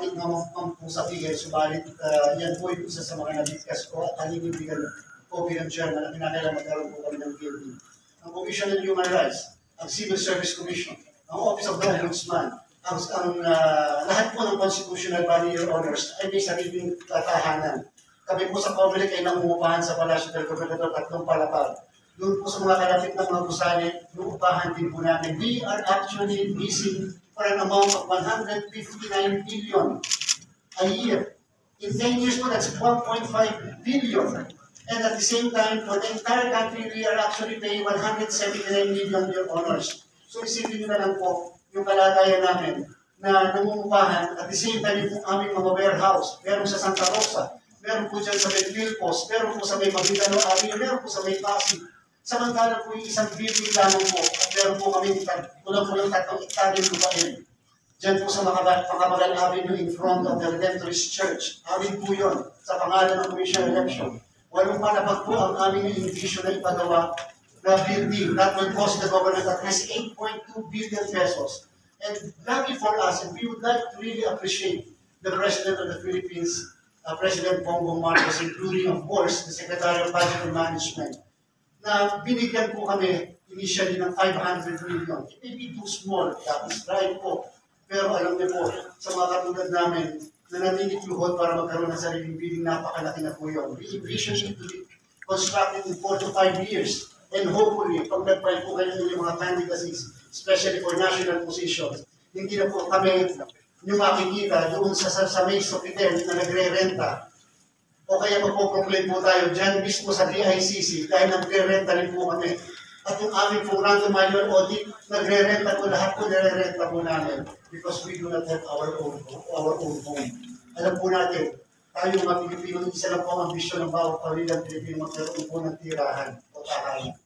matik na po sabihin, subalit yan po yung isa sa mga nabigkas ko at halinindigan ko bilang chairman at kinakailangan magkaroon po kami ng building. Ang Commission on Human Rights, ang Civil Service Commission, ang Office of the Ombudsman, ang lahat po ng constitutional body, Your Honors, ay may sariling tahanan. Kami po sa Comelec ay nangungupahan sa Palasyo del Gobernador at ng Palapag. Doon po sa mga kalapit ng mga gusali, nuupahan din po namin. We are actually leasing for an amount of 159 billion a year. In 10 years po, that's 1.5 billion. And at the same time, for the entire country, we are actually paying 179 million, Your Honors. So isipin nyo na lang po yung kalagayan namin na nangungupahan at the same time yung aming mga warehouse. Meron sa Santa Rosa, meron po dyan sa Medville Post, meron po sa may Magdano Avenue, meron po sa may Pasig. Samantala po yung isang building lamang po at meron po kami kulang-kulang 3 hektarya lupain. Diyan po sa Makabagal Avenue in front of the Redemptorist Church. Amin po yun sa pangalan ng Commission Election. Walang palapag po ang aming invitation na ipagawa na building that will cost the government at least 8.2 billion pesos. And lucky for us, and we would like to really appreciate the President of the Philippines, President Bongbong Marcos, including of course the Secretary of Budget and Management, na binigyan po kami initially ng 500 million. It may be too small, that is right po. Pero alam niyo po, sa mga katulad namin, na naniniluhod para magkaroon ng sariling building, napakalaki na po yun. We envision it to be constructed in 4 to 5 years. And hopefully, pag nag-file po kayo ng mga candidacies, especially for national positions, hindi na po kami yung makikita doon sa may Sofitel na nagre-renta. O kaya magpo-proclaim po tayo dyan mismo sa DICC dahil nagre-renta rin po kami. At yung aming pong random annual audit, nagre-renta po lahat po, nire-renta po namin because we do not have our own home. Alam po natin, tayo mga Pilipino, isa lang po ang ambisyon ng bawat pamilyang Pilipino magkaroon po ng tirahan o tahanan.